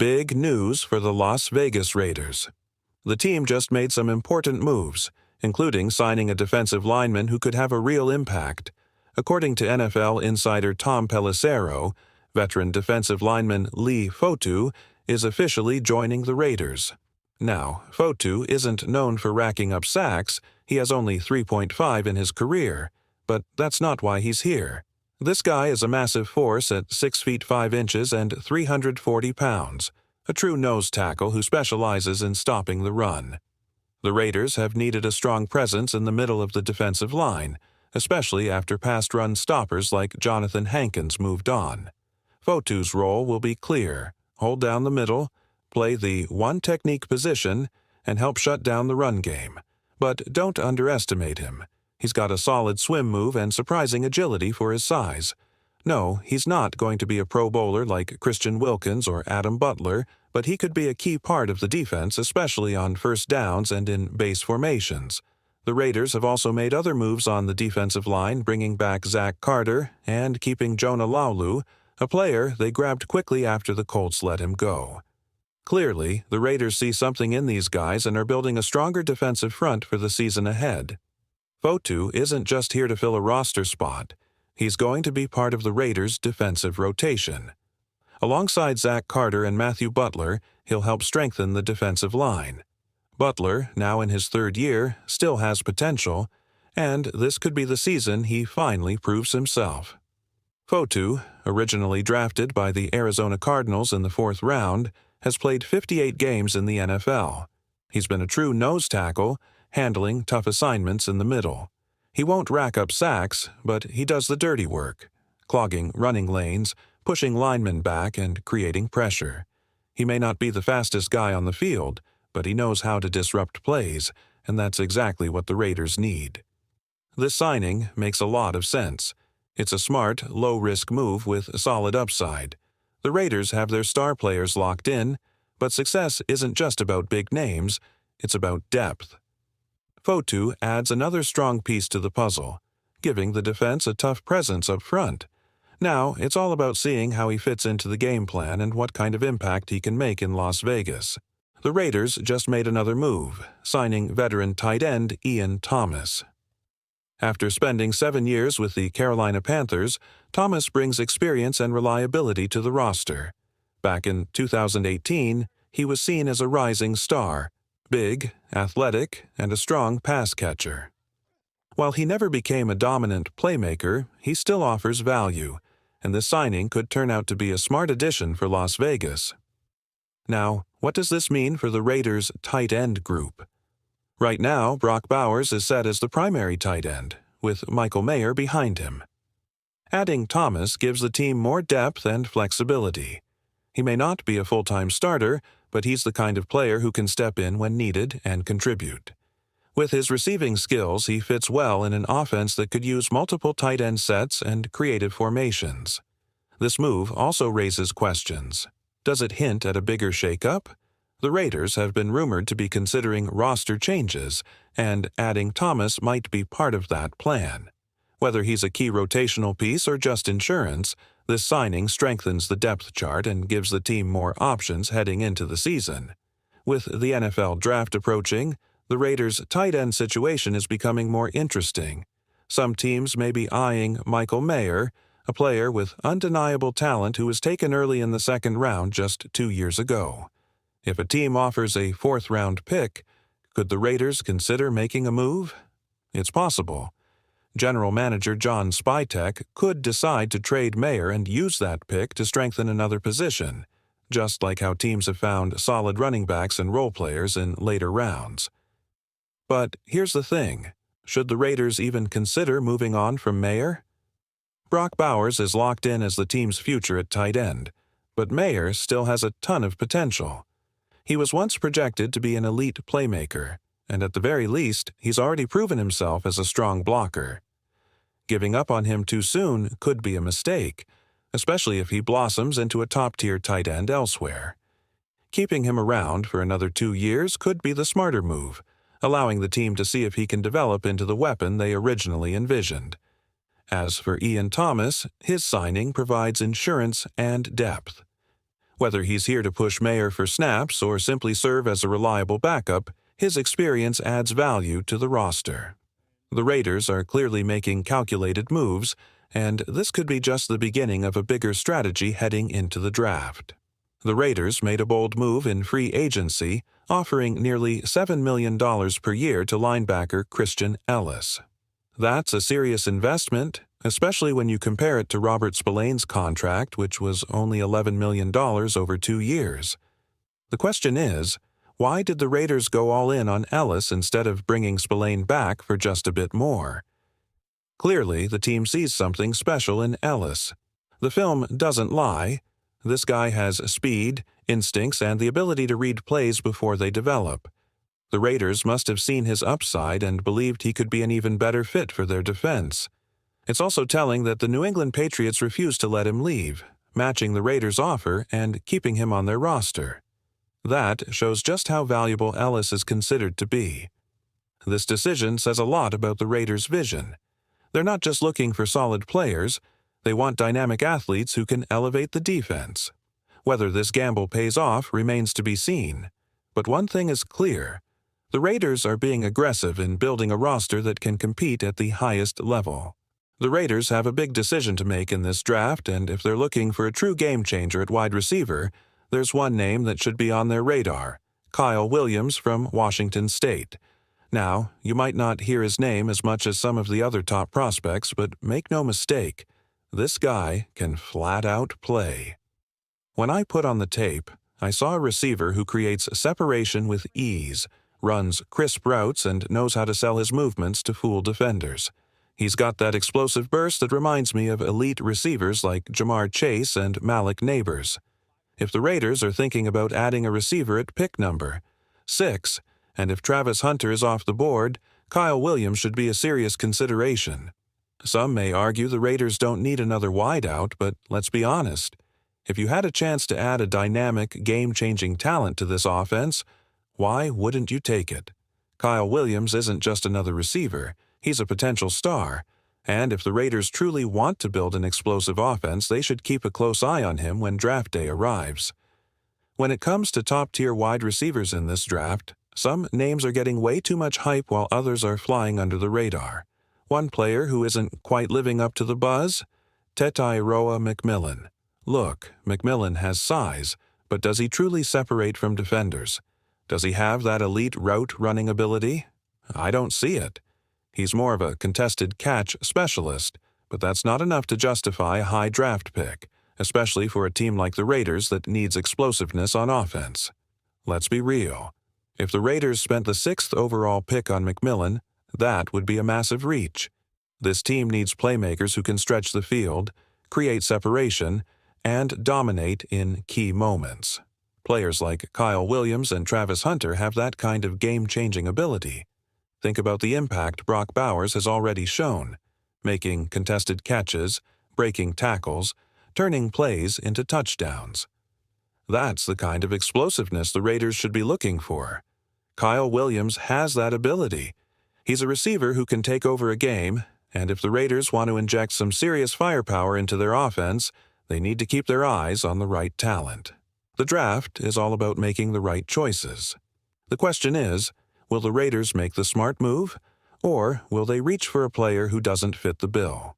Big news for the Las Vegas Raiders. The team just made some important moves, including signing a defensive lineman who could have a real impact. According to NFL insider Tom Pelissero, veteran defensive lineman Lee Fotu is officially joining the Raiders. Now, Fotu isn't known for racking up sacks. He has only 3.5 in his career, but that's not why he's here. This guy is a massive force at 6 feet 5 inches and 340 pounds, a true nose tackle who specializes in stopping the run. The Raiders have needed a strong presence in the middle of the defensive line, especially after past run stoppers like Jonathan Hankins moved on. Fotu's role will be clear: hold down the middle, play the one-technique position, and help shut down the run game. But don't underestimate him. He's got a solid swim move and surprising agility for his size. No, he's not going to be a Pro Bowler like Christian Wilkins or Adam Butler, but he could be a key part of the defense, especially on first downs and in base formations. The Raiders have also made other moves on the defensive line, bringing back Zach Carter and keeping Jonah Laulu, a player they grabbed quickly after the Colts let him go. Clearly, the Raiders see something in these guys and are building a stronger defensive front for the season ahead. Fotu isn't just here to fill a roster spot. He's going to be part of the Raiders' defensive rotation. Alongside Zach Carter and Matthew Butler, he'll help strengthen the defensive line. Butler, now in his third year, still has potential, and this could be the season he finally proves himself. Fotu, originally drafted by the Arizona Cardinals in the 4th round, has played 58 games in the NFL. He's been a true nose tackle, handling tough assignments in the middle. He won't rack up sacks, but he does the dirty work, clogging running lanes, pushing linemen back, and creating pressure. He may not be the fastest guy on the field, but he knows how to disrupt plays, and that's exactly what the Raiders need. This signing makes a lot of sense. It's a smart, low-risk move with solid upside. The Raiders have their star players locked in, but success isn't just about big names, it's about depth. Fotu adds another strong piece to the puzzle, giving the defense a tough presence up front. Now, it's all about seeing how he fits into the game plan and what kind of impact he can make in Las Vegas. The Raiders just made another move, signing veteran tight end Ian Thomas. After spending 7 years with the Carolina Panthers, Thomas brings experience and reliability to the roster. Back in 2018, he was seen as a rising star, big, athletic, and a strong pass catcher. While he never became a dominant playmaker, he still offers value, and this signing could turn out to be a smart addition for Las Vegas. Now, what does this mean for the Raiders' tight end group? Right now, Brock Bowers is set as the primary tight end, with Michael Mayer behind him. Adding Thomas gives the team more depth and flexibility. He may not be a full-time starter, but he's the kind of player who can step in when needed and contribute. With his receiving skills, he fits well in an offense that could use multiple tight end sets and creative formations. This move also raises questions. Does it hint at a bigger shakeup? The Raiders have been rumored to be considering roster changes, and adding Thomas might be part of that plan. Whether he's a key rotational piece or just insurance, this signing strengthens the depth chart and gives the team more options heading into the season. With the NFL draft approaching, the Raiders' tight end situation is becoming more interesting. Some teams may be eyeing Michael Mayer, a player with undeniable talent who was taken early in the 2nd round just 2 years ago. If a team offers a 4th-round pick, could the Raiders consider making a move? It's possible. General Manager John Spytek could decide to trade Mayer and use that pick to strengthen another position, just like how teams have found solid running backs and role players in later rounds. But here's the thing. Should the Raiders even consider moving on from Mayer? Brock Bowers is locked in as the team's future at tight end, but Mayer still has a ton of potential. He was once projected to be an elite playmaker, and at the very least, he's already proven himself as a strong blocker. Giving up on him too soon could be a mistake, especially if he blossoms into a top-tier tight end elsewhere. Keeping him around for another 2 years could be the smarter move, allowing the team to see if he can develop into the weapon they originally envisioned. As for Ian Thomas, his signing provides insurance and depth. Whether he's here to push Mayer for snaps or simply serve as a reliable backup, his experience adds value to the roster. The Raiders are clearly making calculated moves, and this could be just the beginning of a bigger strategy heading into the draft. The Raiders made a bold move in free agency, offering nearly $7 million per year to linebacker Christian Ellis. That's a serious investment, especially when you compare it to Robert Spillane's contract, which was only $11 million over 2 years. The question is, why did the Raiders go all in on Ellis instead of bringing Spillane back for just a bit more? Clearly, the team sees something special in Ellis. The film doesn't lie. This guy has speed, instincts, and the ability to read plays before they develop. The Raiders must have seen his upside and believed he could be an even better fit for their defense. It's also telling that the New England Patriots refused to let him leave, matching the Raiders' offer and keeping him on their roster. That shows just how valuable Ellis is considered to be. This decision says a lot about the Raiders' vision. They're not just looking for solid players, they want dynamic athletes who can elevate the defense. Whether this gamble pays off remains to be seen. But one thing is clear. The Raiders are being aggressive in building a roster that can compete at the highest level. The Raiders have a big decision to make in this draft, and if they're looking for a true game-changer at wide receiver, there's one name that should be on their radar: Kyle Williams from Washington State. Now, you might not hear his name as much as some of the other top prospects, but make no mistake, this guy can flat-out play. When I put on the tape, I saw a receiver who creates separation with ease, runs crisp routes, and knows how to sell his movements to fool defenders. He's got that explosive burst that reminds me of elite receivers like Jamar Chase and Malik Neighbors. If the Raiders are thinking about adding a receiver at pick number 6, and if Travis Hunter is off the board, Kyle Williams should be a serious consideration. Some may argue the Raiders don't need another wideout, but let's be honest. If you had a chance to add a dynamic, game-changing talent to this offense, why wouldn't you take it? Kyle Williams isn't just another receiver, he's a potential star, and if the Raiders truly want to build an explosive offense, they should keep a close eye on him when draft day arrives. When it comes to top-tier wide receivers in this draft, some names are getting way too much hype while others are flying under the radar. One player who isn't quite living up to the buzz? Tetairoa McMillan. Look, McMillan has size, but does he truly separate from defenders? Does he have that elite route-running ability? I don't see it. He's more of a contested catch specialist, but that's not enough to justify a high draft pick, especially for a team like the Raiders that needs explosiveness on offense. Let's be real. If the Raiders spent the 6th overall pick on McMillan, that would be a massive reach. This team needs playmakers who can stretch the field, create separation, and dominate in key moments. Players like Kyle Williams and Travis Hunter have that kind of game-changing ability. Think about the impact Brock Bowers has already shown, making contested catches, breaking tackles, turning plays into touchdowns. That's the kind of explosiveness the Raiders should be looking for. Kyle Williams has that ability. He's a receiver who can take over a game, and if the Raiders want to inject some serious firepower into their offense, they need to keep their eyes on the right talent. The draft is all about making the right choices. The question is, will the Raiders make the smart move, or will they reach for a player who doesn't fit the bill?